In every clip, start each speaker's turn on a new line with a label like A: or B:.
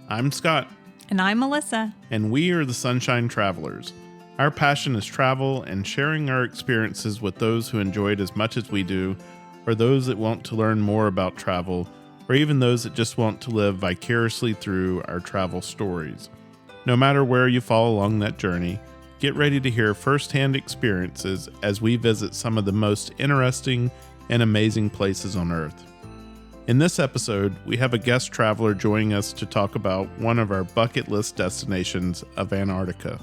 A: I'm Scott.
B: And I'm Melissa.
A: And we are the Sunshine Travelers. Our passion is travel and sharing our experiences with those who enjoy it as much as we do, or those that want to learn more about travel, or even those that just want to live vicariously through our travel stories. No matter where you fall along that journey, get ready to hear firsthand experiences as we visit some of the most interesting and amazing places on Earth. In this episode, we have a guest traveler joining us to talk about one of our bucket list destinations of Antarctica.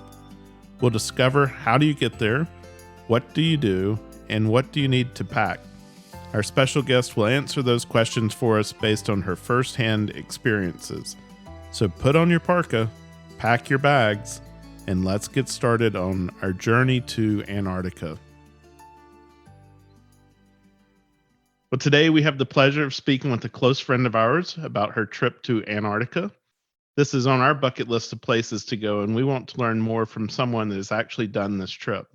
A: We'll discover how do you get there, what do you do, and what do you need to pack. Our special guest will answer those questions for us based on her firsthand experiences. So put on your parka, pack your bags, and let's get started on our journey to Antarctica. Well, today we have the pleasure of speaking with a close friend of ours about her trip to Antarctica. This is on our bucket list of places to go, and we want to learn more from someone that has actually done this trip.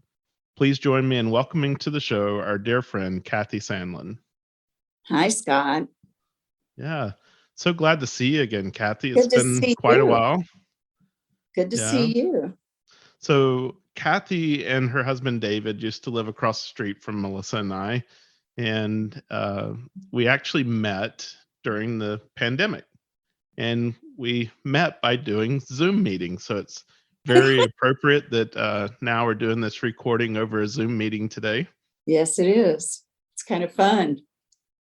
A: Please join me in welcoming to the show our dear friend, Cathy Sandlin.
C: Hi, Scott.
A: Yeah, so glad to see you again, Cathy. It's been quite a while.
C: Good to see you.
A: So Cathy and her husband, David, used to live across the street from Melissa and I. And we actually met during the pandemic, and we met by doing Zoom meetings. So it's very appropriate that now we're doing this recording over a Zoom meeting today.
C: Yes, it is. It's kind of fun.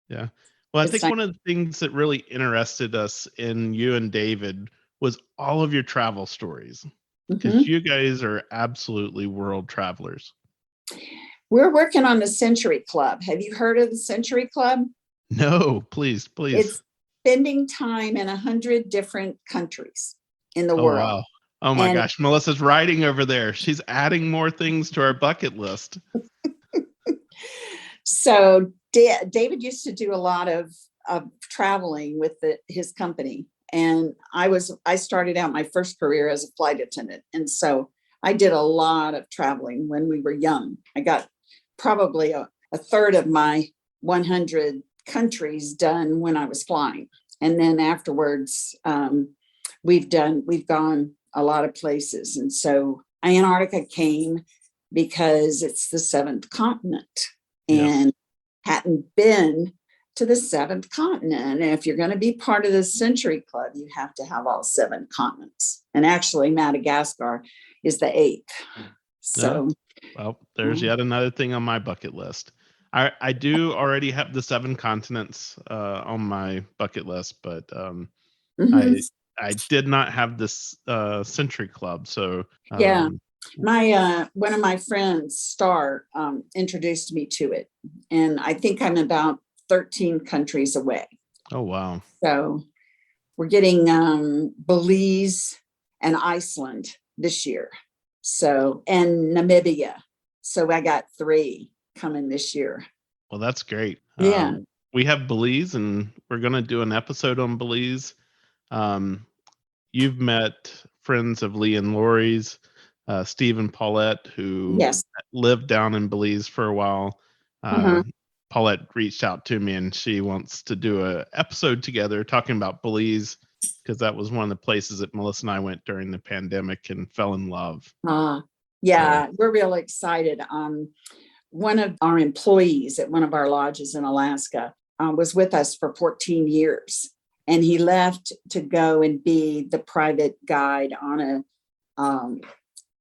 A: Yeah. Well, I think one of the things that really interested us in you and David was all of your travel stories, because you guys are absolutely world travelers.
C: We're working on the Century Club. Have you heard of the Century Club?
A: No, please.
C: It's spending time in 100 different countries in the world.
A: Wow. Oh my gosh, Melissa's writing over there. She's adding more things to our bucket list.
C: So David used to do a lot of traveling with his company. And I started out my first career as a flight attendant. And so I did a lot of traveling when we were young. I got probably a third of my 100 countries done when I was flying. And then afterwards, we've gone a lot of places. And so Antarctica came because it's the seventh continent and hadn't been to the seventh continent. And if you're going to be part of the Century Club, you have to have all 7 continents. And actually Madagascar is the 8th. So,
A: well, there's yet another thing on my bucket list. I do already have the 7 continents on my bucket list, but I did not have this Century Club. So
C: my one of my friends, Star, introduced me to it, and I think I'm about 13 countries away.
A: Oh wow!
C: So we're getting Belize and Iceland this year. So, and Namibia. So I got 3 coming this year.
A: Well, that's great.
C: Yeah.
A: We have Belize, and we're going to do an episode on Belize. You've met friends of Lee and Lori's, Steve and Paulette, who lived down in Belize for a while. Paulette reached out to me, and she wants to do an episode together talking about Belize, because that was one of the places that Melissa and I went during the pandemic and fell in love.
C: We're real excited. One of our employees at one of our lodges in Alaska was with us for 14 years, and he left to go and be the private guide on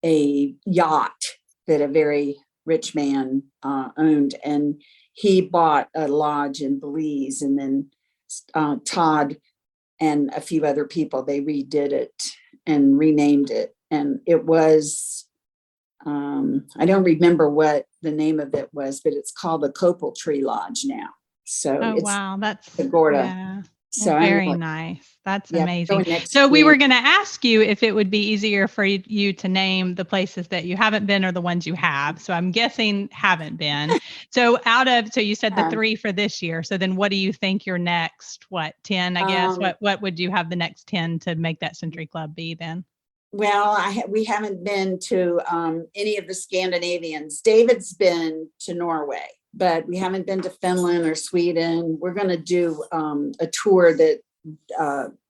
C: a yacht that a very rich man owned, and he bought a lodge in Belize, and then Todd and a few other people, they redid it and renamed it. And it was, I don't remember what the name of it was, but it's called the Copal Tree Lodge now. So
B: wow, that's
C: Agorda.
B: Yeah. So very nice. That's amazing. So
C: week.
B: We were going to ask you if it would be easier for you to name the places that you haven't been or the ones you have. So I'm guessing haven't been. So you said the 3 for this year. So then what do you think your next, 10, I guess? What would you have the next 10 to make that Century Club be then?
C: Well, we haven't been to any of the Scandinavians. David's been to Norway, but we haven't been to Finland or Sweden. We're going to do a tour that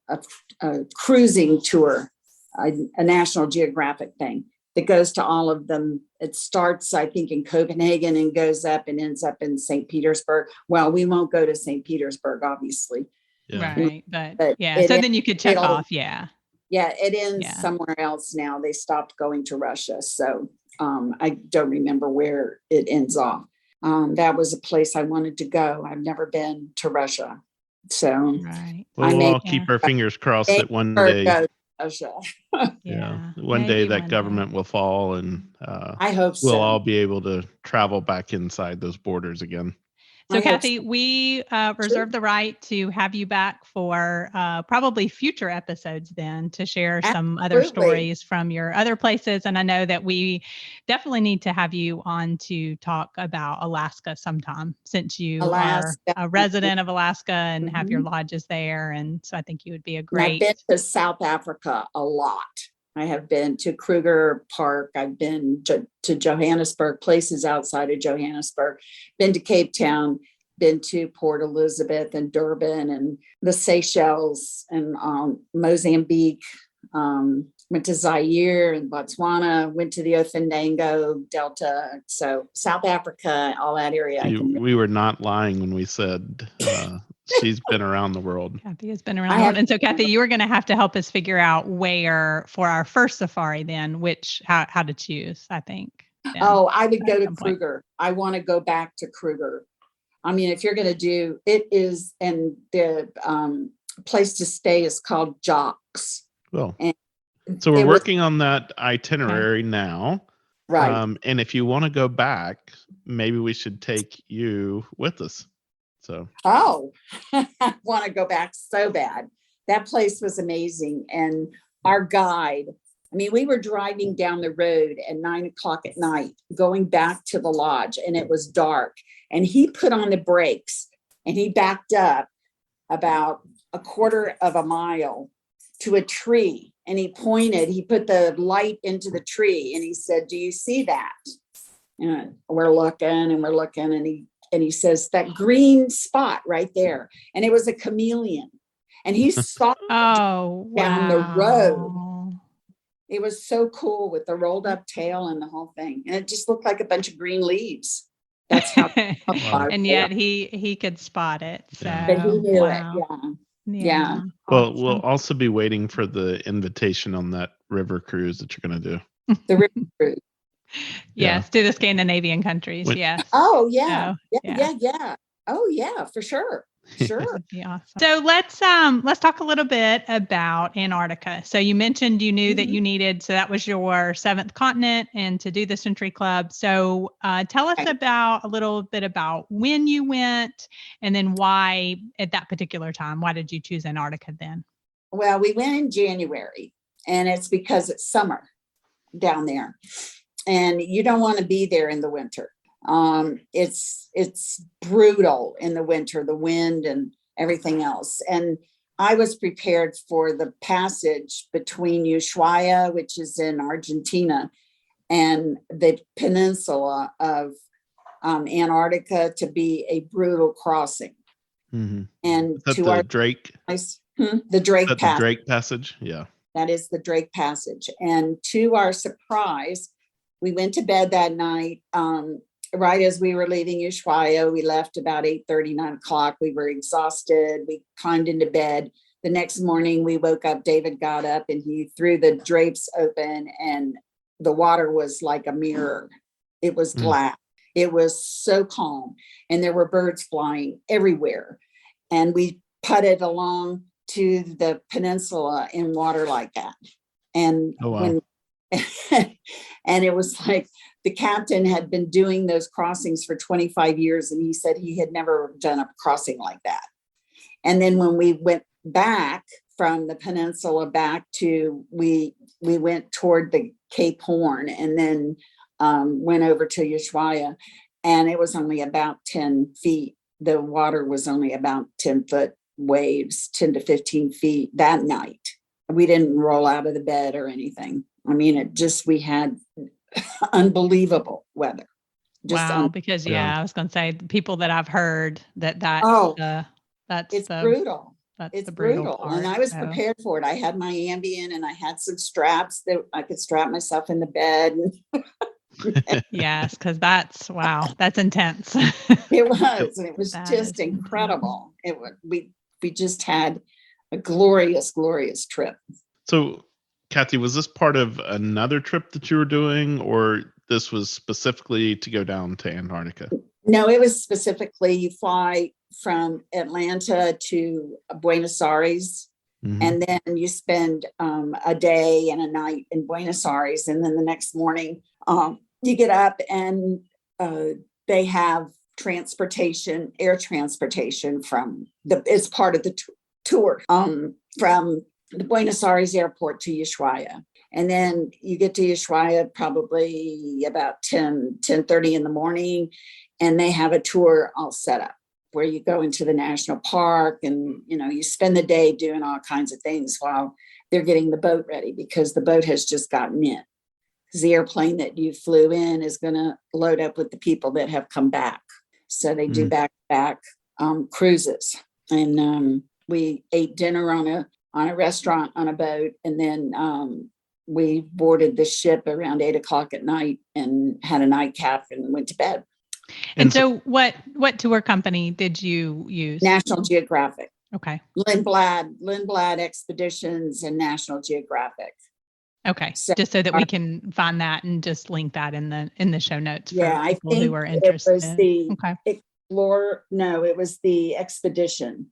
C: a cruising tour, a National Geographic thing that goes to all of them. It starts, I think, in Copenhagen and goes up and ends up in St. Petersburg. Well, we won't go to St. Petersburg, obviously.
A: Yeah.
B: Right. But yeah. So then you could check off. Yeah.
C: Yeah. It ends somewhere else now. They stopped going to Russia. So I don't remember where it ends off. That was a place I wanted to go. I've never been to Russia. So
A: we'll all keep our fingers crossed that one day, one day that government will fall, and
C: I hope
A: we'll all be able to travel back inside those borders again.
B: So, Cathy, we reserve the right to have you back for probably future episodes then to share some other stories from your other places. And I know that we definitely need to have you on to talk about Alaska sometime, since you are a resident of Alaska and have your lodges there. And so I think you would be a great...
C: I've been to South Africa a lot. I have been to Kruger Park. I've been to Johannesburg, places outside of Johannesburg, been to Cape Town, been to Port Elizabeth and Durban and the Seychelles and Mozambique, went to Zaire and Botswana, went to the Ofandango Delta. So South Africa, all that area.
A: We were not lying when we said she's been around the world.
B: Cathy has been around the world. And so, Cathy, you were going to have to help us figure out where for our first safari then, how to choose, I think. Then,
C: I would go to Kruger. I want to go back to Kruger. I mean, if you're going to do it is, and the place to stay is called Jocks.
A: Well, so we're working on that itinerary now.
C: Right.
A: And if you want to go back, maybe we should take you with us. So.
C: I want to go back so bad. That place was amazing. And our guide, I mean, we were driving down the road at 9:00 at night, going back to the lodge, and it was dark. And he put on the brakes and he backed up about a quarter of a mile to a tree. And he put the light into the tree and he said, "Do you see that?" And we're looking and he says, "That green spot right there." And it was a chameleon. And he saw down the road. It was so cool with the rolled up tail and the whole thing. And it just looked like a bunch of green leaves. That's how.
B: And yet he could spot it. So
C: but he knew it. Yeah.
A: Well, we'll also be waiting for the invitation on that river cruise that you're going to do.
C: The river cruise.
B: Yes, to the Scandinavian countries. Yes.
C: Oh yeah. Yeah. Oh yeah, for sure. Sure.
B: That would be awesome. So let's talk a little bit about Antarctica. So you mentioned you knew that you needed, so that was your 7th continent and to do the Century Club. So tell us a little bit about when you went and then why at that particular time. Why did you choose Antarctica then?
C: Well, we went in January and it's because it's summer down there and you don't want to be there in the winter. It's brutal in the winter, the wind and everything else. And I was prepared for the passage between Ushuaia, which is in Argentina, and the peninsula of Antarctica to be a brutal crossing.
A: Mm-hmm.
C: And
A: to the Drake,
C: the Drake Passage.
A: The Drake Passage, yeah.
C: That is the Drake Passage. And to our surprise, we went to bed that night. Right as we were leaving Ushuaia, we left about 8:30, 9 o'clock. We were exhausted. We climbed into bed. The next morning we woke up, David got up and he threw the drapes open and the water was like a mirror. It was glass. It was so calm and there were birds flying everywhere. And we putted along to the peninsula in water like that. And and it was like the captain had been doing those crossings for 25 years. And he said he had never done a crossing like that. And then when we went back from the peninsula back to, we went toward the Cape Horn and then went over to Ushuaia and it was only about 10 feet. The water was only about 10-foot waves, 10 to 15 feet that night. We didn't roll out of the bed or anything. I mean, we had unbelievable weather.
B: Because I was going to say the people that I've heard that's
C: it's brutal.
B: That's
C: It's
B: the brutal
C: brutal.
B: part.
C: And I was
B: So,
C: prepared for it. I had my Ambien and I had some straps that I could strap myself in the bed.
B: yes, because that's intense.
C: It was, and it was
B: That is
C: just
B: intense.
C: incredible. We just had a glorious, glorious trip.
A: So, Cathy, was this part of another trip that you were doing, or this was specifically to go down to Antarctica?
C: No, it was specifically you fly from Atlanta to Buenos Aires,
A: Mhm.
C: and then you spend a day and a night in Buenos Aires, and then the next morning you get up and they have transportation, air transportation it's part of the tour from the Buenos Aires airport to Ushuaia. And then you get to Ushuaia probably about 10:30 in the morning, and they have a tour all set up where you go into the national park and, you spend the day doing all kinds of things while they're getting the boat ready, because the boat has just gotten in. Because the airplane that you flew in is going to load up with the people that have come back. So they do back-to-back cruises. And we ate dinner on a restaurant on a boat, and then we boarded the ship around 8:00 at night and had a nightcap and went to bed.
B: And so what tour company did you use?
C: National Geographic.
B: Okay.
C: Lindblad Expeditions and National Geographic.
B: Okay.
C: So
B: just so that we can find that and just link that in the show notes for
C: yeah, I
B: people
C: think
B: who are
C: it
B: interested.
C: was the
B: Okay.
C: Explorer. No, it was the Expedition.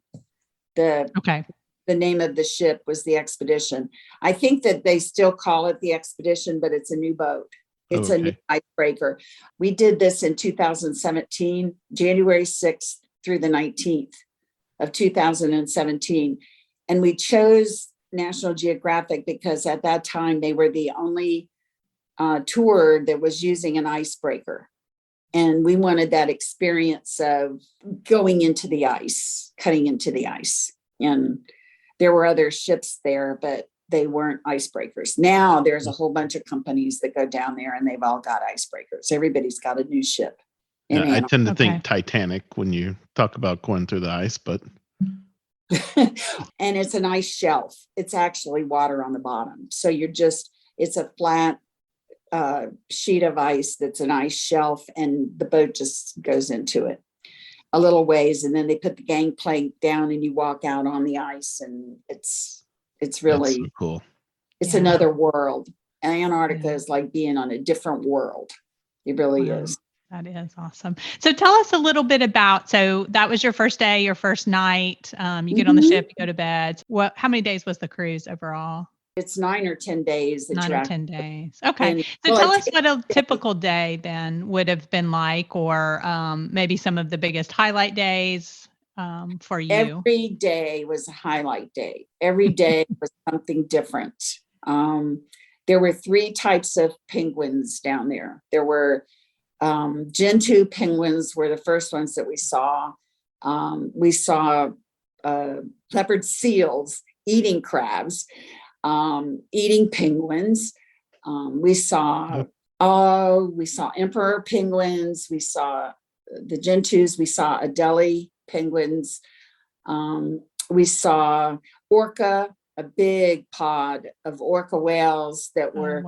B: Okay.
C: The name of the ship was the Expedition. I think that they still call it the Expedition, but it's a new boat. It's a new icebreaker. We did this in 2017, January 6th through the 19th of 2017. And we chose National Geographic because at that time they were the only tour that was using an icebreaker. And we wanted that experience of going into the ice, cutting into the ice. And there were other ships there, but they weren't icebreakers. Now there's a whole bunch of companies that go down there and they've all got icebreakers. Everybody's got a new ship.
A: I tend to think Titanic when you talk about going through the ice, but.
C: And it's an ice shelf. It's actually water on the bottom. So it's a flat sheet of ice that's an ice shelf, and the boat just goes into it a little ways, and then they put the gangplank down and you walk out on the ice, and it's really
A: so cool.
C: It's another world. And Antarctica is like being on a different world. It really is.
B: That is awesome. So tell us a little bit about, so that was your first day, your first night. You get on the ship, you go to bed. How many days was the cruise overall?
C: It's 9 or 10 days.
B: 9 or 10 days. Okay.
C: And,
B: so tell us what a typical day then would have been like, or maybe some of the biggest highlight days for you.
C: Every day was a highlight day. Every day was something different. There were 3 types of penguins down there. There were Gentoo penguins were the first ones that we saw. We saw leopard seals eating crabs, eating penguins. We saw emperor penguins. We saw the Gentoos. We saw Adelie penguins. We saw orca, a big pod of orca whales that were,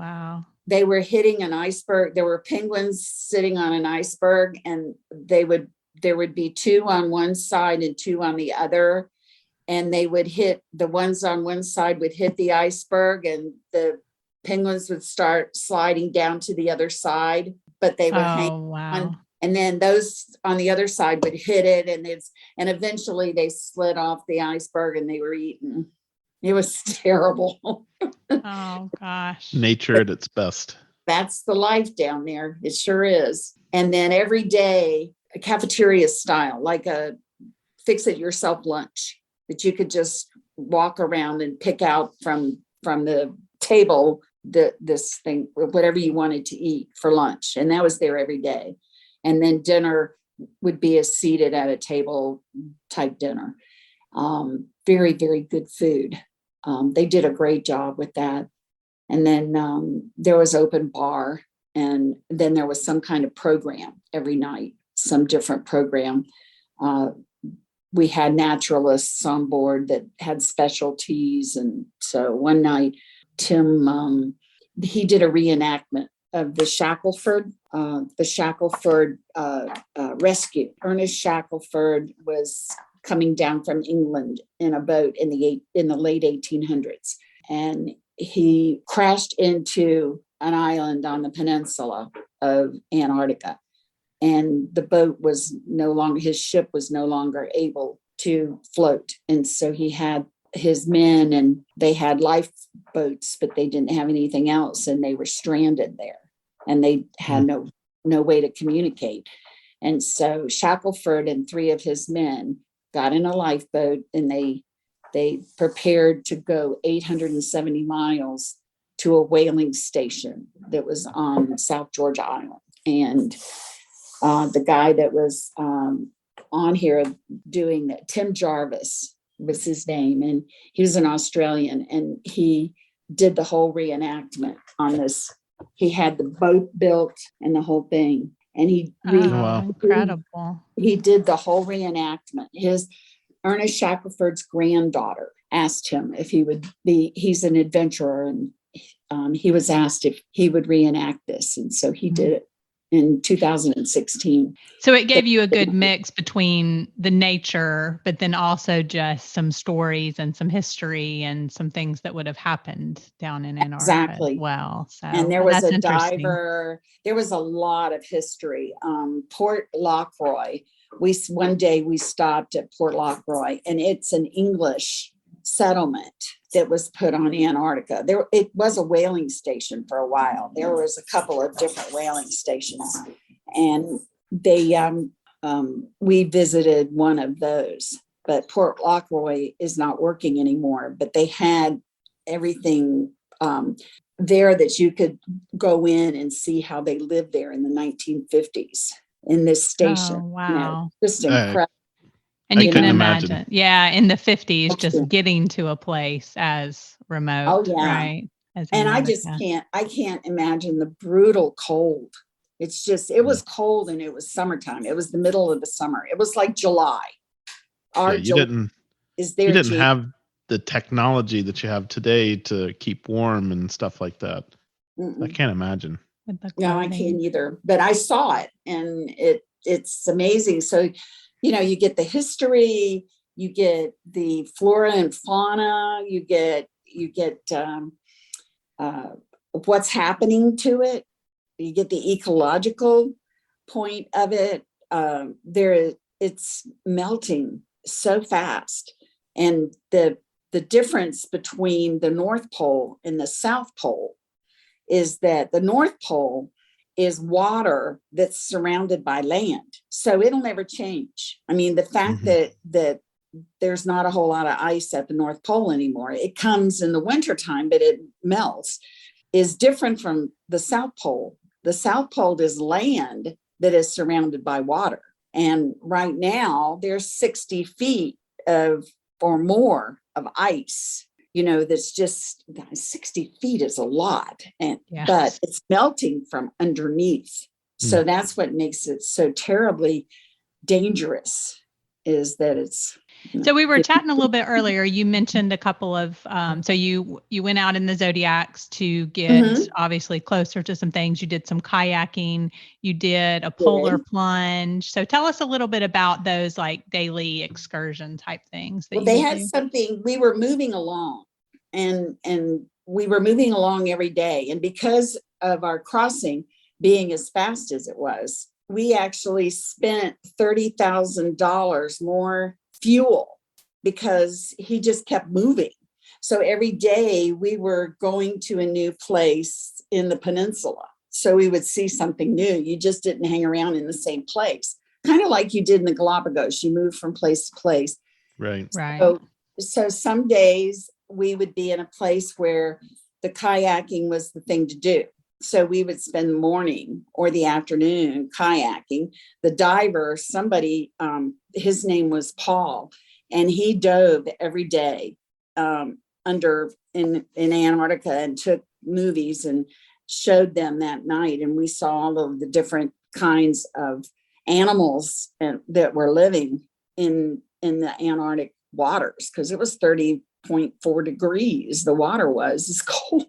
C: they were hitting an iceberg. There were penguins sitting on an iceberg, and there would be 2 on one side and 2 on the other. And they would hit, the ones on one side would hit the iceberg, and the penguins would start sliding down to the other side, but they would hang on. And then those on the other side would hit it, and eventually they slid off the iceberg and they were eaten. It was terrible.
B: Oh gosh.
A: Nature at its best.
C: That's the life down there. It sure is. And then every day, a cafeteria style, like a fix it yourself lunch that you could just walk around and pick out from the table, this thing, whatever you wanted to eat for lunch. And that was there every day. And then dinner would be a seated at a table type dinner. Very, very good food. They did a great job with that. And then there was open bar, and then there was some kind of program every night, some different program. we had naturalists on board that had specialties. And so one night, Tim, he did a reenactment of the Shackelford rescue. Ernest Shackelford was coming down from England in a boat in the late 1800s, and he crashed into an island on the peninsula of Antarctica, and the boat was his ship was no longer able to float, and so he had his men, and they had lifeboats, but they didn't have anything else, and they were stranded there, and they had no way to communicate. And so Shackelford and 3 of his men got in a lifeboat, and they prepared to go 870 miles to a whaling station that was on South Georgia Island. And the guy that was on here doing that, Tim Jarvis was his name, and he was an Australian, and he did the whole reenactment on this. He had the boat built and the whole thing, and
B: incredible.
C: He did the whole reenactment. Ernest Shackelford's granddaughter asked him if he would be. He's an adventurer, and he was asked if he would reenact this, and so he did it in 2016.
B: So it gave you a good mix between the nature, but then also just some stories and some history and some things that would have happened down in Antarctica.
C: Exactly.
B: Well, so
C: and there was a diver. There was a lot of history. Port Lockroy. One day we stopped at Port Lockroy, and it's an English settlement that was put on Antarctica. It was a whaling station for a while. There was a couple of different whaling stations, and we visited one of those. But Port Lockroy is not working anymore. But they had everything there that you could go in and see how they lived there in the 1950s in this station.
B: Oh, wow.
C: Just incredible.
B: And you can imagine. Yeah, in the 50s, just getting to a place as remote.
C: Oh, yeah.
B: Right?
C: And I can't imagine the brutal cold. It was cold, and it was summertime. It was the middle of the summer. It was like July.
A: You didn't have the technology that you have today to keep warm and stuff like that. I can't imagine.
C: No, I can't either. But I saw it, and it's amazing. So, you get the history, you get the flora and fauna, you get what's happening to it, you get the ecological point of it. It's melting so fast, and the difference between the North Pole and the South Pole is that the North Pole is water that's surrounded by land. So it'll never change. I mean, the fact that there's not a whole lot of ice at the North Pole anymore, it comes in the wintertime, but it melts, is different from the South Pole. The South Pole is land that is surrounded by water. And right now there's 60 feet or more of ice. That's just 60 feet is a lot, but it's melting from underneath. So that's what makes it so terribly dangerous, is that it's.
B: So we were chatting a little bit earlier. You mentioned a couple of, so you went out in the Zodiacs to get obviously closer to some things. You did some kayaking. You did a polar plunge. So tell us a little bit about those like daily excursion type things.
C: They had something. We were moving along, and we were moving along every day. And because of our crossing being as fast as it was, we actually spent $30,000 more fuel because he just kept moving. So every day we were going to a new place in the peninsula. So we would see something new. You just didn't hang around in the same place. Kind of like you did in the Galapagos. You moved from place to place.
A: Right.
C: So some days we would be in a place where the kayaking was the thing to do. So we would spend the morning or the afternoon kayaking. The diver, somebody, his name was Paul, and he dove every day in Antarctica and took movies and showed them that night. And we saw all of the different kinds of animals that were living in in the Antarctic waters because it was 30.4 degrees. The water was, it's cold.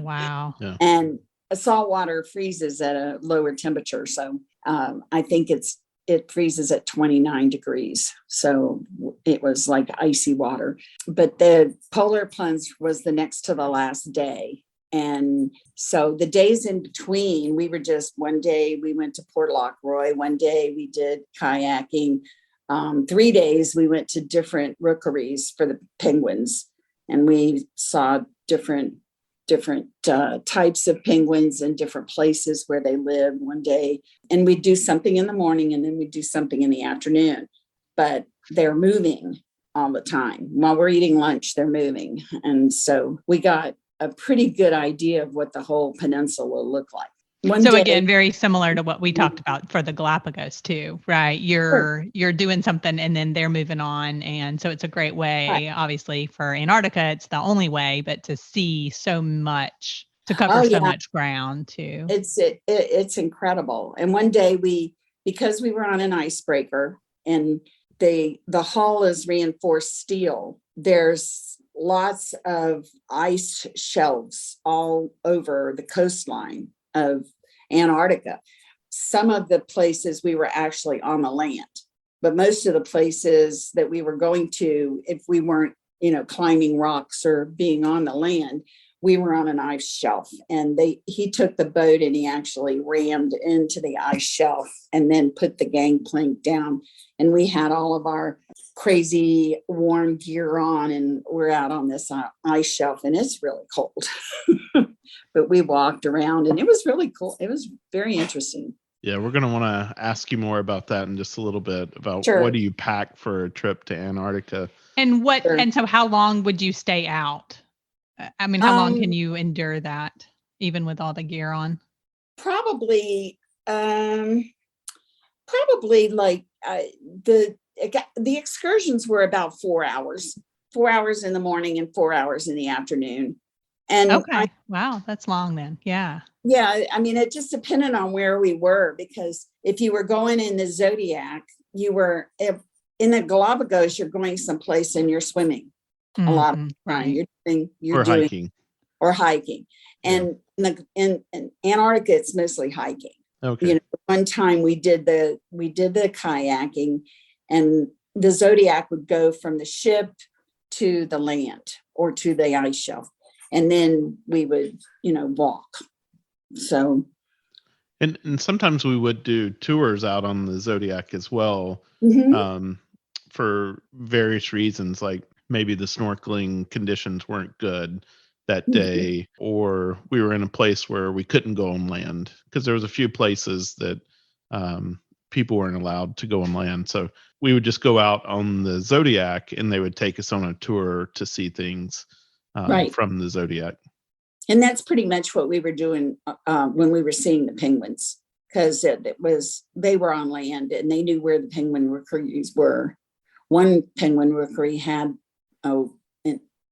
B: Wow.
A: Yeah.
C: And salt water freezes at a lower temperature. So I think it freezes at 29 degrees. So it was like icy water. But the polar plunge was the next to the last day. And so the days in between, we were just, one day we went to Port Lockroy, one day we did kayaking. 3 days we went to different rookeries for the penguins, and we saw different types of penguins in different places where they live one day. And we'd do something in the morning and then we'd do something in the afternoon, but they're moving all the time. While we're eating lunch, they're moving. And so we got a pretty good idea of what the whole peninsula will look like.
B: So again, very similar to what we talked about for the Galapagos too, right? You're doing something and then they're moving on. And so it's a great way,
C: Right.
B: Obviously for Antarctica, it's the only way, but to see so much, to cover so much ground too.
C: It's incredible. And one day because we were on an icebreaker and the hull is reinforced steel, there's lots of ice shelves all over the coastline of Antarctica. Some of the places we were actually on the land, but most of the places that we were going to, if we weren't, climbing rocks or being on the land, we were on an ice shelf. And he took the boat and he actually rammed into the ice shelf and then put the gangplank down. And we had all of our crazy warm gear on and we're out on this ice shelf and it's really cold. But we walked around and it was really cool. It was very interesting.
A: Yeah, we're going to want to ask you more about that in just a little bit, about
C: Sure.
A: What do you pack for a trip to Antarctica?
B: And
C: Sure.
B: and so how long would you stay out? I mean, how long can you endure that, even with all the gear on?
C: Probably like the excursions were about 4 hours in the morning and 4 hours in the afternoon. And
B: okay, wow, that's long then. Yeah.
C: Yeah, I mean, it just depended on where we were, because if you were going in the Zodiac, in the Galapagos, you're going someplace and you're swimming a lot of the time.
B: Right.
A: You're doing
C: hiking. And in Antarctica, it's mostly hiking.
A: Okay.
C: One time we did the kayaking, and the Zodiac would go from the ship to the land or to the ice shelf, and then we would, walk. So,
A: and sometimes we would do tours out on the Zodiac as well, for various reasons, like maybe the snorkeling conditions weren't good that day, or we were in a place where we couldn't go on land, because there was a few places that people weren't allowed to go on land. So we would just go out on the Zodiac and they would take us on a tour to see things from the Zodiac.
C: And that's pretty much what we were doing when we were seeing the penguins, because they were on land and they knew where the penguin rookeries were. One penguin rookery had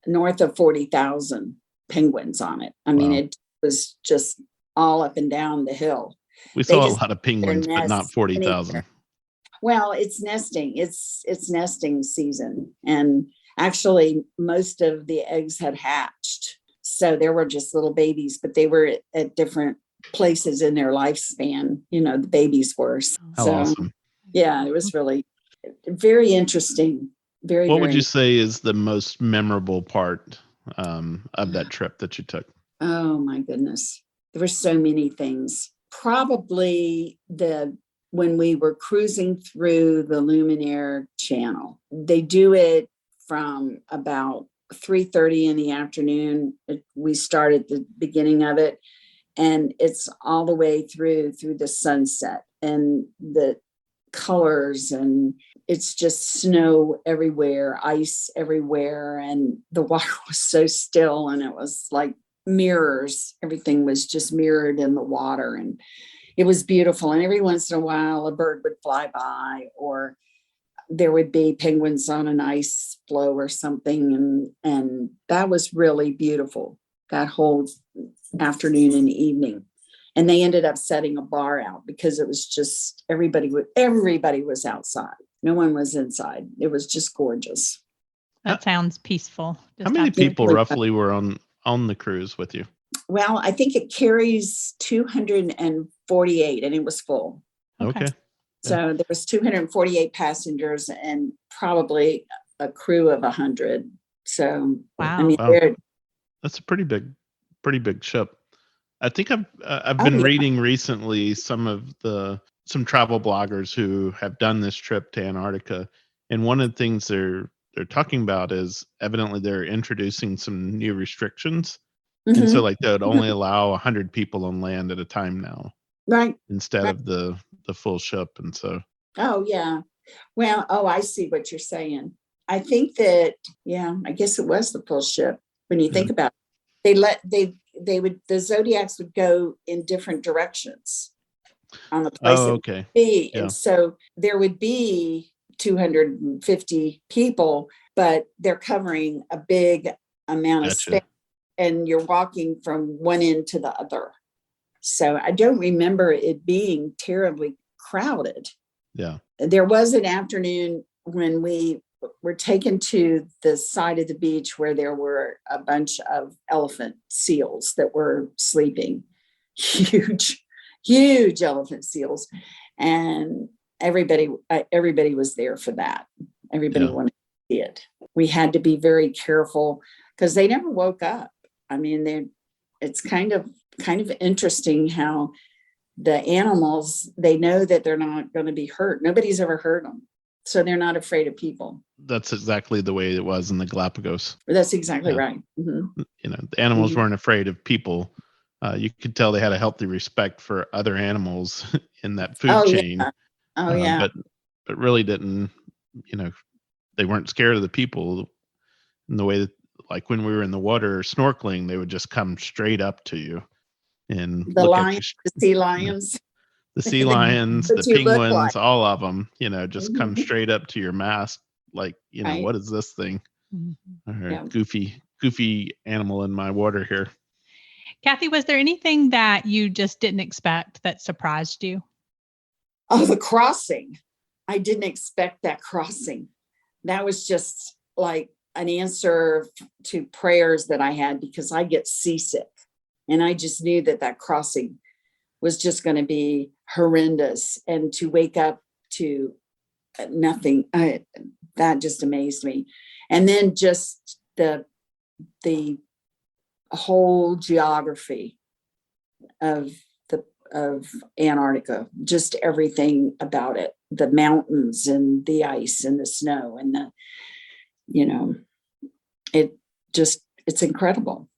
C: north of 40,000 penguins on it. I mean, it was just all up and down the hill.
A: We saw a lot of penguins, but not 40,000.
C: Well, it's nesting. It's nesting season. And actually, most of the eggs had hatched. So there were just little babies, but they were at different places in their lifespan. The babies were.
A: How awesome.
C: Yeah, it was really very interesting.
A: What would you say is the most memorable part of that trip that you took?
C: Oh, my goodness. There were so many things. Probably when we were cruising through the Luminaire Channel. They do it from about 3:30 in the afternoon. We started the beginning of it, and it's all the way through the sunset, and the colors, and it's just snow everywhere, ice everywhere, and the water was so still, and it was like mirrors. Everything was just mirrored in the water, and it was beautiful. And every once in a while a bird would fly by, or there would be penguins on an ice floe or something. And that was really beautiful, that whole afternoon and evening. And they ended up setting a bar out because it was just everybody was outside. No one was inside. It was just gorgeous.
B: That sounds peaceful.
A: How many people roughly were on the cruise with you?
C: Well, I think it carries 248 and it was full.
A: Okay.
C: So there was 248 passengers and probably a crew of 100. So,
B: wow.
C: I mean,
A: that's a pretty big ship. I think I've been reading recently some travel bloggers who have done this trip to Antarctica, and one of the things they're talking about is evidently they're introducing some new restrictions, and so like they would only allow 100 people on land at a time now,
C: right?
A: Instead of the full ship, and so.
C: Oh yeah, well, I see what you're saying. I think that I guess it was the full ship when you think about it. The Zodiacs would go in different directions on the place.
A: Oh, okay.
C: And so there would be 250 people, but they're covering a big amount of space, and you're walking from one end to the other. So I don't remember it being terribly crowded.
A: Yeah.
C: There was an afternoon when we were taken to the side of the beach where there were a bunch of elephant seals that were sleeping. Huge elephant seals. And everybody was there for that. Everybody wanted to see it. We had to be very careful because they never woke up. I mean, it's kind of interesting how the animals, they know that they're not going to be hurt. Nobody's ever hurt them. So they're not afraid of people.
A: That's exactly the way it was in the Galapagos.
C: That's exactly right. Mm-hmm.
A: The animals weren't afraid of people. You could tell they had a healthy respect for other animals in that food chain.
C: Yeah.
A: But really didn't, they weren't scared of the people in the way that, like when we were in the water snorkeling, they would just come straight up to you and
C: the
A: look
C: lions,
A: at you.
C: the sea lions.
A: The sea lions, the penguins, all of them, just come
C: Mm-hmm.
A: straight up to your mast. Like,
C: Right.
A: What is this thing?
B: Mm-hmm.
A: Or goofy animal in my water here.
B: Cathy, was there anything that you just didn't expect that surprised you?
C: Oh, the crossing. I didn't expect that crossing. That was just like an answer to prayers that I had because I get seasick. And I just knew that crossing was just going to be horrendous. And to wake up to nothing, that just amazed me. And then just the whole geography of Antarctica, just everything about it, the mountains and the ice and the snow and it's incredible.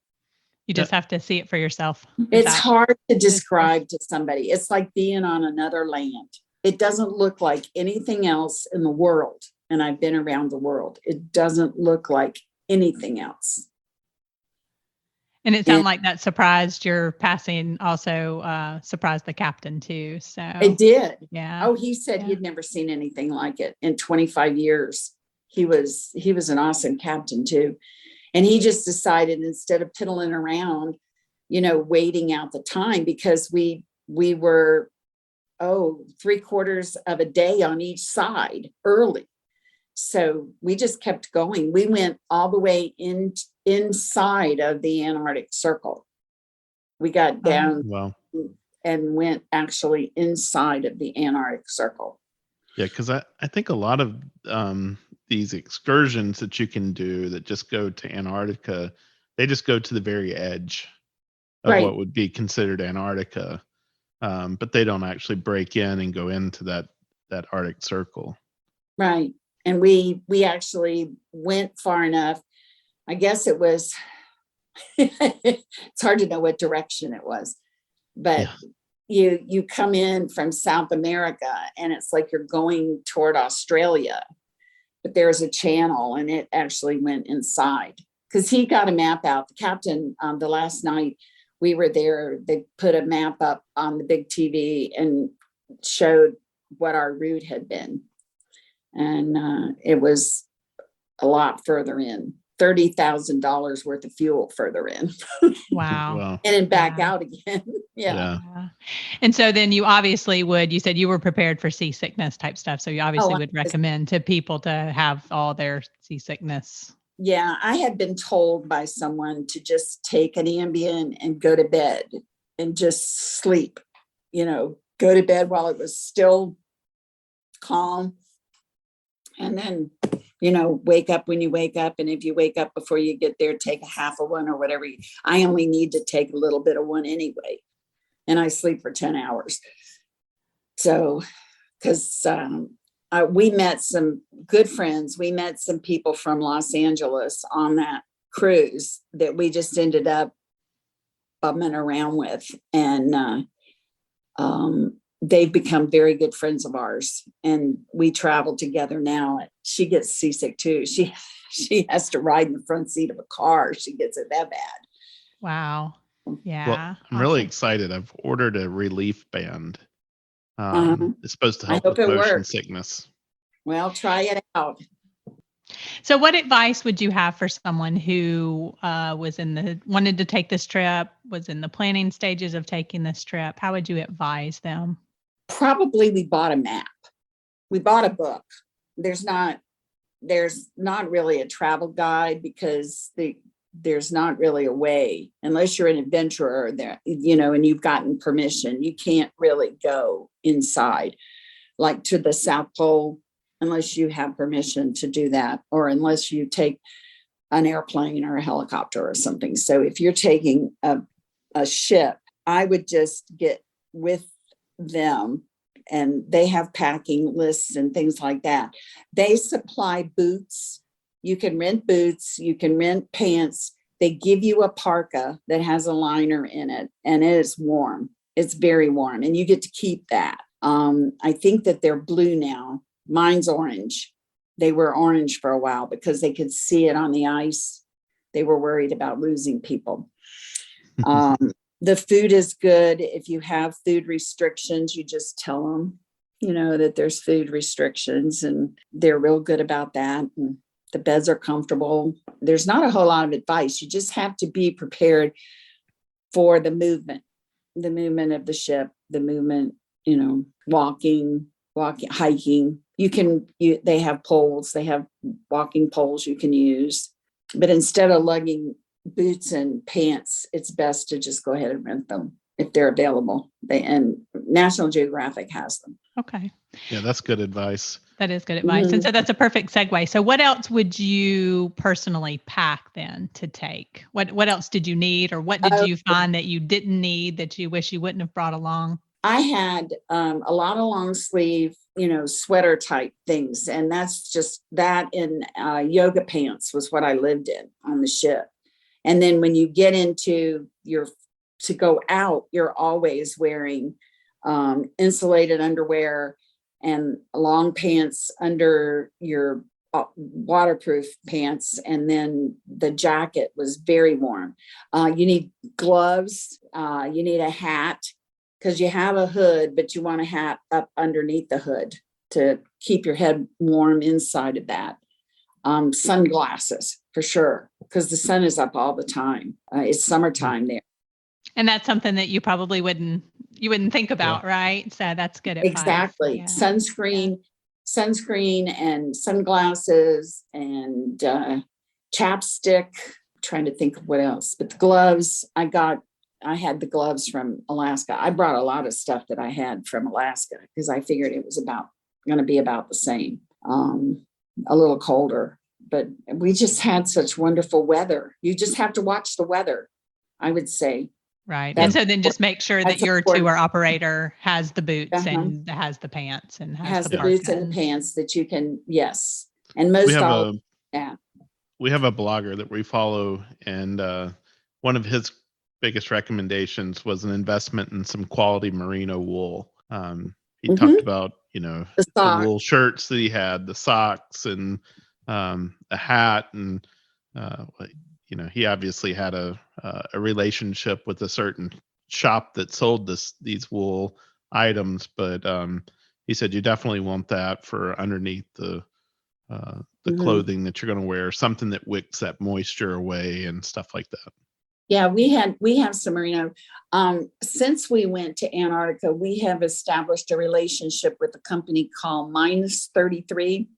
B: You just have to see it for yourself.
C: It's hard to describe to somebody. It's like being on another land. It doesn't look like anything else in the world. And I've been around the world. It doesn't look like anything else.
B: And it sounded like that surprised your passing, also surprised the captain too. So
C: it did.
B: Yeah.
C: Oh, he said he'd never seen anything like it in 25 years. He was an awesome captain too. And he just decided instead of piddling around, waiting out the time, because we were, 3/4 of a day on each side early. So we just kept going. We went all the way inside of the Antarctic Circle. We got down and went actually inside of the Antarctic Circle.
A: Yeah, because I think a lot of these excursions that you can do that just go to Antarctica, they just go to the very edge of what would be considered Antarctica, but they don't actually break in and go into that Arctic Circle.
C: Right. And we actually went far enough. I guess it was, it's hard to know what direction it was, but you come in from South America and it's like you're going toward Australia, but there's a channel and it actually went inside because he got a map out. The captain, the last night we were there, they put a map up on the big TV and showed what our route had been. And it was a lot further in, $30,000 worth of fuel further in.
B: Wow.
C: And then back out again. Yeah.
B: Yeah. And so then you obviously you said you were prepared for seasickness type stuff. So you obviously
C: Oh,
B: would recommend to people to have all their seasickness.
C: yeah. I had been told by someone to just take an Ambien and go to bed and just sleep, go to bed while it was still calm. And then, wake up when you wake up. And if you wake up before you get there, take a half of one or whatever. I only need to take a little bit of one anyway. And I sleep for 10 hours. So, because we met some good friends. We met some people from Los Angeles on that cruise that we just ended up bumming around with. And they've become very good friends of ours. And we travel together now. She gets seasick too. She has to ride in the front seat of a car. She gets it that bad.
B: Wow. Yeah.
A: Well, I'm really excited. I've ordered a relief band. It's supposed to
C: I
A: help
C: hope
A: with
C: it
A: motion
C: works.
A: sickness.
C: Well, try it out.
B: So what advice would you have for someone who wanted to take this trip, was in the planning stages of taking this trip? How would you advise them?
C: Probably we bought a map. We bought a book. There's not really a travel guide because there's not really a way, unless you're an adventurer there, and you've gotten permission. You can't really go inside, like to the South Pole, unless you have permission to do that, or unless you take an airplane or a helicopter or something. So if you're taking a ship, I would just get with them, and they have packing lists and things like that. They supply boots. You can rent boots, you can rent pants. They give you a parka that has a liner in it, and it is warm. It's very warm, and you get to keep that. I think that they're blue now. Mine's orange. They were orange for a while because they could see it on the ice. They were worried about losing people. The food is good. If you have food restrictions, you just tell them, that there's food restrictions, and they're real good about that. And the beds are comfortable. There's not a whole lot of advice. You just have to be prepared for the movement of the ship, the movement, walking, hiking. They have poles, they have walking poles you can use. But instead of lugging boots and pants, it's best to just go ahead and rent them if they're available. And National Geographic has them.
B: Okay.
A: Yeah, that's good advice.
B: That is good advice.
C: Mm-hmm.
B: And so that's a perfect segue. So what else would you personally pack then to take? What else did you need, or what did you find that you didn't need that you wish you wouldn't have brought along?
C: I had a lot of long sleeve, sweater type things. And that's just that, and yoga pants was what I lived in on the ship. And then when you get into to go out, you're always wearing insulated underwear and long pants under your waterproof pants. And then the jacket was very warm. You need gloves. You need a hat, because you have a hood, but you want a hat up underneath the hood to keep your head warm inside of that. Sunglasses for sure, because the sun is up all the time. It's summertime there.
B: And that's something that you probably wouldn't think about, right? So that's good advice.
C: Exactly.
B: Yeah.
C: Sunscreen and sunglasses and chapstick. I'm trying to think of what else, but the gloves I had the gloves from Alaska. I brought a lot of stuff that I had from Alaska because I figured it was going to be about the same, a little colder, but we just had such wonderful weather. You just have to watch the weather, I would say.
B: Right. And so then just make sure that your tour operator has the boots and has the pants and has the
C: boots and the pants that you can. Yes. And most
A: we have a blogger that we follow, and one of his biggest recommendations was an investment in some quality merino wool. He talked about, the wool shirts that he had, the socks, and a hat, and he obviously had a relationship with a certain shop that sold these wool items, but he said you definitely want that for underneath the clothing that you're going to wear, something that wicks that moisture away and stuff like that.
C: Yeah, we have some merino. Since we went to Antarctica, we have established a relationship with a company called -33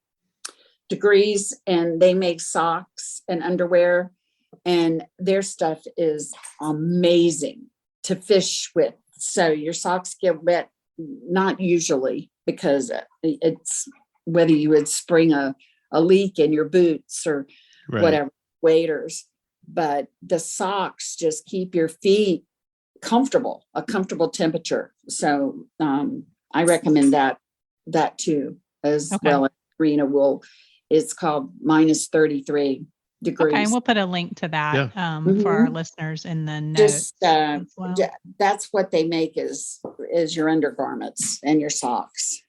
C: degrees, and they make socks and underwear, and their stuff is amazing to fish with. So your socks get wet, not usually, because it's whether you would spring a leak in your boots or
A: Right.
C: whatever, waders, but the socks just keep your feet comfortable, a comfortable temperature. So I recommend that too, as well as merino wool. It's called -33 degrees.
B: Okay, we'll put a link to that for our listeners in the notes.
C: Just that's what they make is your undergarments and your socks.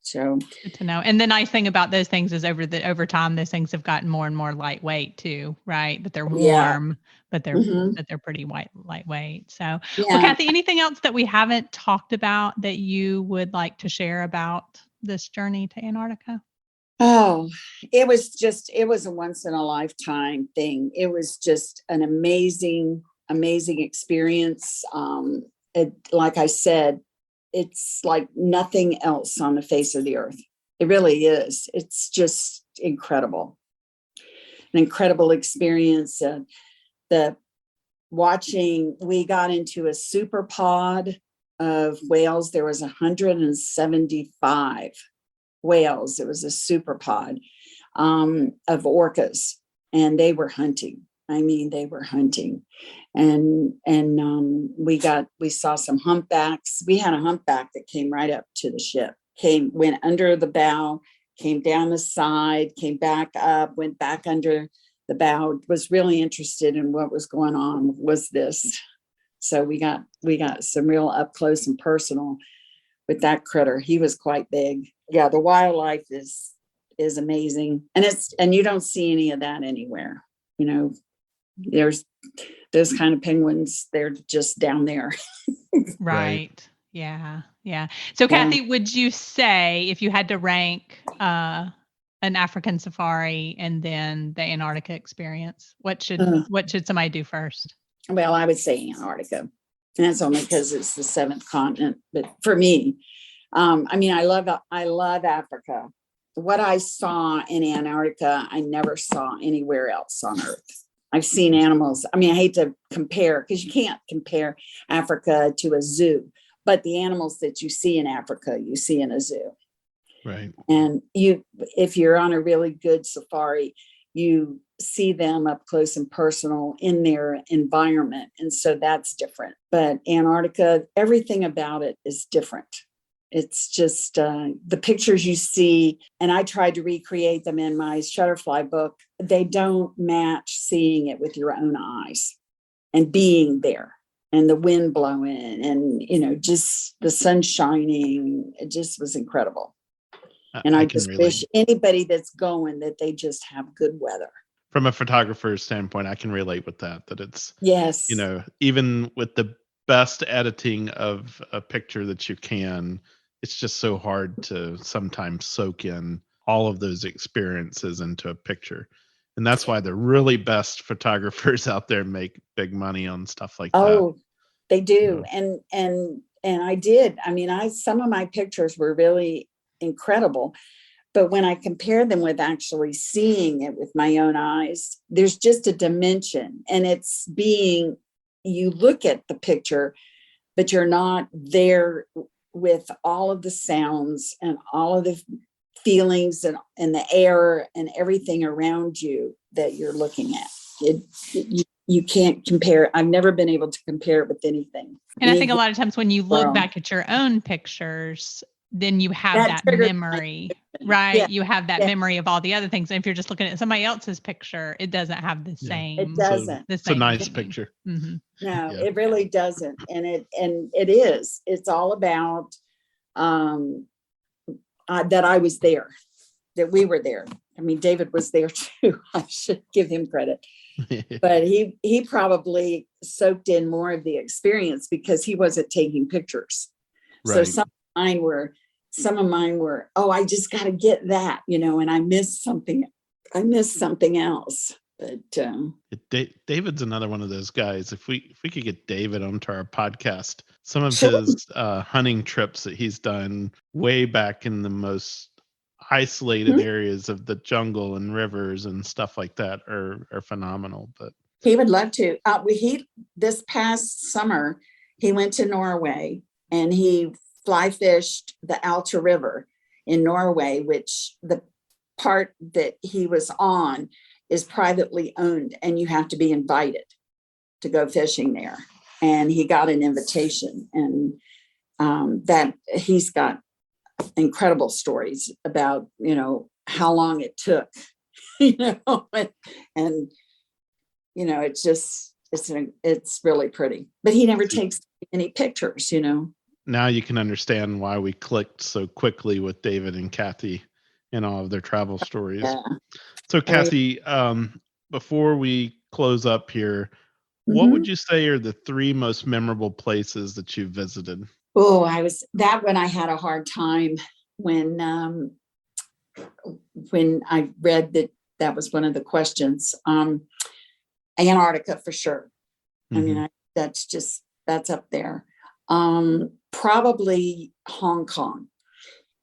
C: So
B: good to know. And the nice thing about those things is over time, those things have gotten more and more lightweight too, right? That they're warm, but they're pretty lightweight. So, well, Cathy, anything else that we haven't talked about that you would like to share about this journey to Antarctica?
C: Oh, it was a once in a lifetime thing. It was just an amazing experience. Like I said, it's like nothing else on the face of the earth. It really is. It's just incredible. An incredible experience. We got into a super pod of whales. There was 175 whales. It was a super pod of orcas, and they were hunting. I mean, they were hunting, and we saw some humpbacks. We had a humpback that came right up to the ship, went under the bow, came down the side, came back up, went back under the bow. Was really interested in what was going on. Was this? So we got some real up close and personal with that critter. He was quite big. Yeah, the wildlife is amazing, and you don't see any of that anywhere. You know, there's those kind of penguins. They're just down there.
B: Right. Yeah. So, Cathy, would you say if you had to rank an African safari and then the Antarctica experience, what should somebody do first?
C: Well, I would say Antarctica, and that's only because it's the 7th continent. But for me, I mean, I love Africa. What I saw in Antarctica, I never saw anywhere else on Earth. I've seen animals. I mean, I hate to compare because you can't compare Africa to a zoo, but the animals that you see in Africa, you see in a zoo.
A: Right.
C: And if you're on a really good safari, you see them up close and personal in their environment. And so that's different. But Antarctica, everything about it is different. It's just the pictures you see, and I tried to recreate them in my Shutterfly book. They don't match seeing it with your own eyes and being there and the wind blowing and, just the sun shining. It just was incredible. And I just wish anybody that's going that they just have good weather.
A: From a photographer's standpoint, I can relate with that it's,
C: yes,
A: even with the best editing of a picture that you can, it's just so hard to sometimes soak in all of those experiences into a picture. And that's why the really best photographers out there make big money on stuff like that.
C: Oh, they do. And I did. I mean, some of my pictures were really incredible, but when I compare them with actually seeing it with my own eyes, there's just a dimension, and it's you look at the picture, but you're not there with all of the sounds and all of the feelings and the air and everything around you that you're looking at. You can't compare. I've never been able to compare it with anything.
B: And I think a lot of times when you look back at your own pictures, then you have that memory, right? Yeah. You have that memory of all the other things. And if you're just looking at somebody else's picture, it doesn't have the same.
C: It doesn't.
A: It's a nice picture.
B: Mm-hmm.
C: No, it really doesn't. And it is. It's all about that I was there, that we were there. I mean, David was there too. I should give him credit. But he probably soaked in more of the experience because he wasn't taking pictures. Right. So some of mine were, oh, I just got to get that, and I missed something else. But
A: David's another one of those guys. If we could get David onto our podcast, some of
C: sure.
A: his hunting trips that he's done way back in the most isolated
C: Mhm.
A: areas of the jungle and rivers and stuff like that are phenomenal. But
C: He would love to. This past summer, he went to Norway and he fly fished the Alta River in Norway, which the part that he was on is privately owned, and you have to be invited to go fishing there. And he got an invitation, and that he's got incredible stories about, how long it took, and it's really pretty, but he never takes any pictures.
A: now you can understand why we clicked so quickly with David and Cathy in all of their travel stories.
C: Yeah.
A: So Cathy, before we close up here, what
C: Mhm.
A: would you say are the 3 most memorable places that you've visited?
C: Oh, I had a hard time when I read that was one of the questions. Antarctica for sure. I mean, that's up there. Probably Hong Kong.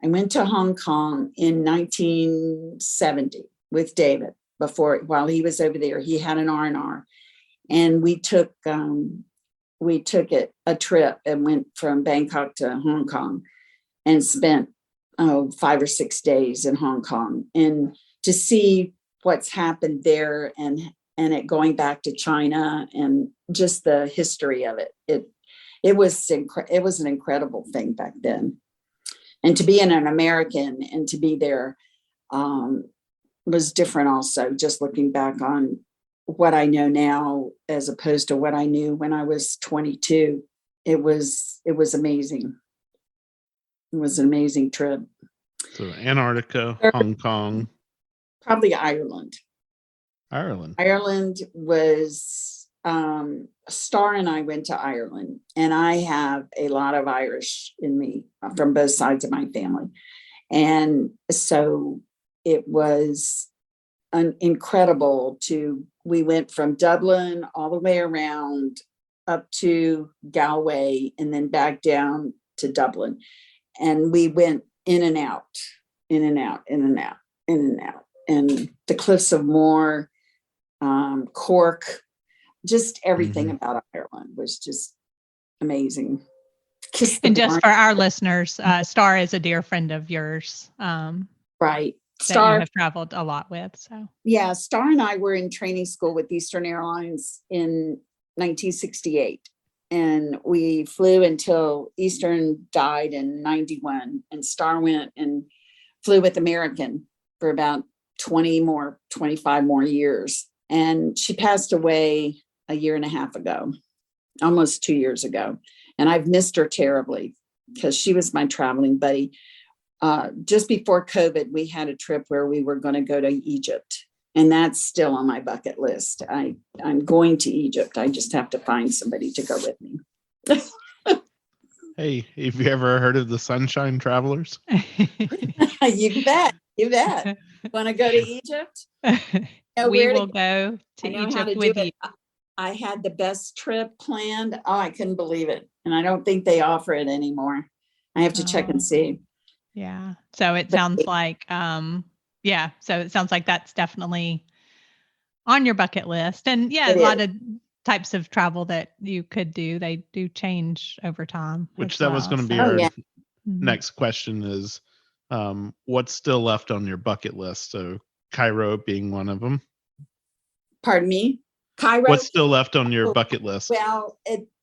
C: I went to Hong Kong in 1970 with David while he was over there. He had an R&R, and we took a trip and went from Bangkok to Hong Kong and spent 5 or 6 days in Hong Kong, and to see what's happened there and it going back to China and just the history of it. It was an incredible thing back then. And to be an American and to be there was different also, just looking back on what I know now as opposed to what I knew when I was 22. It was amazing. It was an amazing trip.
A: So Antarctica, Hong Kong.
C: Probably Ireland. Ireland was, Star and I went to Ireland, and I have a lot of Irish in me from both sides of my family. And so it was incredible we went from Dublin all the way around up to Galway and then back down to Dublin. And we went in and out, in and out, in and out, in and out. And the Cliffs of Moher, Cork, just everything about Ireland was just amazing.
B: And just for our listeners, Star is a dear friend of yours.
C: Right.
B: Star, that you have traveled a lot with. So
C: yeah, Star and I were in training school with Eastern Airlines in 1968. And we flew until Eastern died in 91. And Star went and flew with American for about 25 more years. And she passed away a year and a half ago, almost 2 years ago. And I've missed her terribly because she was my traveling buddy. Just before COVID, we had a trip where we were going to go to Egypt. And that's still on my bucket list. I'm going to Egypt. I just have to find somebody to go with me.
A: Hey, have you ever heard of the Sunshine Travelers?
C: You bet. You bet. Want to go to Egypt?
B: We will go to Egypt with you.
C: I had the best trip planned. Oh, I couldn't believe it. And I don't think they offer it anymore. I have to check and see.
B: Yeah. So it sounds like, so it sounds like that's definitely on your bucket list. And a lot of types of travel that you could do, they do change over time.
A: Which that was going to be our next question is, what's still left on your bucket list? So Cairo being one of them.
C: Pardon me? Cairo?
A: What's still left on your bucket list?
C: Well,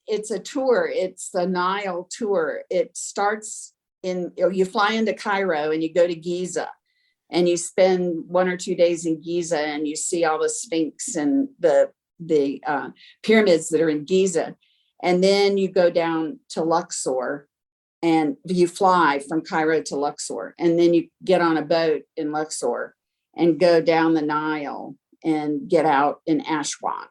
C: it's a tour. It's the Nile tour. It starts you fly into Cairo and you go to Giza and you spend 1 or 2 days in Giza and you see all the Sphinx and the pyramids that are in Giza. And then you go down to Luxor and you fly from Cairo to Luxor. And then you get on a boat in Luxor and go down the Nile and get out in Aswan.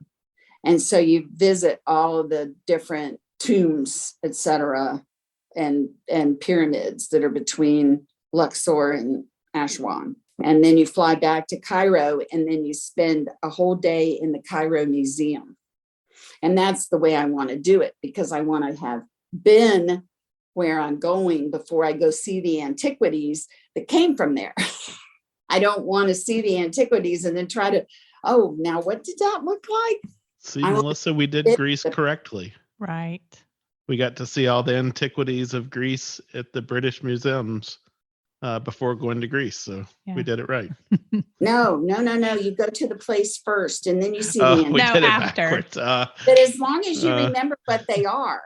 C: And so you visit all of the different tombs, etc., and pyramids that are between Luxor and Aswan. And then you fly back to Cairo, and then you spend a whole day in the Cairo Museum. And that's the way I want to do it, because I want to have been where I'm going before I go see the antiquities that came from there. I don't want to see the antiquities and then try to, oh, now what did that look like?
A: See, Melissa, we did Greece correctly.
B: Right.
A: We got to see all the antiquities of Greece at the British museums before going to Greece. So we did it right.
C: No. You go to the place first, and then you see the
A: We
C: antiquities.
A: did it
B: after.
A: backwards.
C: But as long as you remember what they are.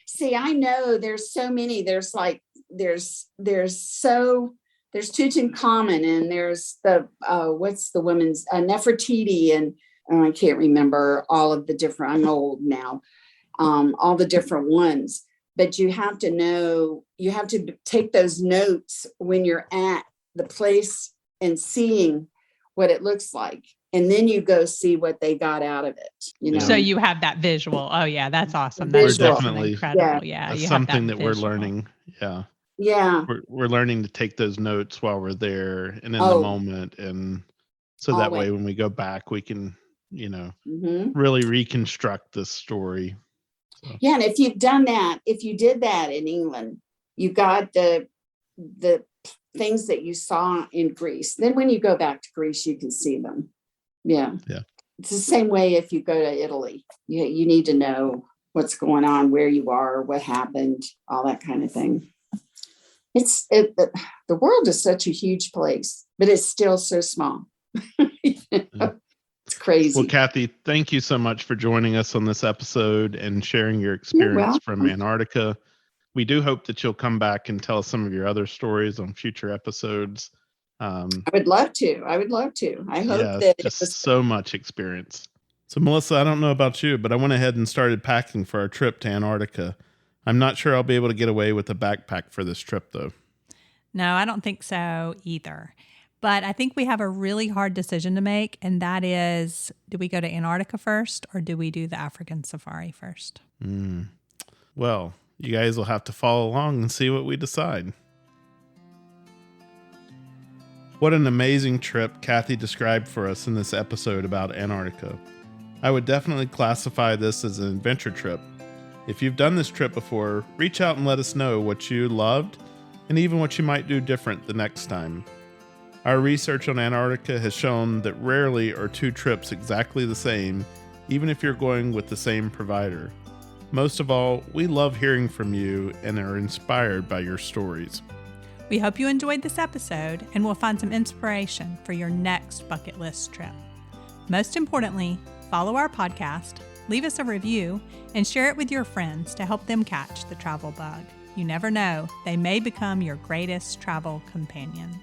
C: See, I know there's so many. There's Tutankhamun, and there's the what's the woman's Nefertiti, and I can't remember all of the different. I'm old now. All the different ones. But you have to know. You have to take those notes when you're at the place and seeing what it looks like. And then you go see what they got out of it.
B: So you have that visual. Oh yeah, that's awesome.
C: We're
B: That's
A: definitely
B: incredible. Yeah,
A: that's
B: you
A: something
B: have
A: that we're learning. Yeah.
C: Yeah.
A: We're learning to take those notes while we're there and in the moment, and so that way when we go back, we can, really reconstruct this story. So.
C: Yeah, and if you've done that, if you did that in England, you got the things that you saw in Greece. Then when you go back to Greece, you can see them. Yeah. It's the same way if you go to Italy. You need to know what's going on, where you are, what happened, all that kind of thing. The world is such a huge place, but it's still so small. It's crazy.
A: Well, Cathy, thank you so much for joining us on this episode and sharing your experience from Antarctica. We do hope that you'll come back and tell us some of your other stories on future episodes.
C: I would love to. I hope that
A: just so much experience. So, Melissa, I don't know about you, but I went ahead and started packing for our trip to Antarctica. I'm not sure I'll be able to get away with a backpack for this trip, though.
D: No, I don't think so either. But I think we have a really hard decision to make, and that is, do we go to Antarctica first, or do we do the African safari first?
A: Well, you guys will have to follow along and see what we decide. What an amazing trip Cathy described for us in this episode about Antarctica. I would definitely classify this as an adventure trip. If you've done this trip before, reach out and let us know what you loved and even what you might do different the next time. Our research on Antarctica has shown that rarely are two trips exactly the same, even if you're going with the same provider. Most of all, we love hearing from you and are inspired by your stories.
D: We hope you enjoyed this episode and will find some inspiration for your next bucket list trip. Most importantly, follow our podcast, leave us a review, and share it with your friends to help them catch the travel bug. You never know, they may become your greatest travel companions.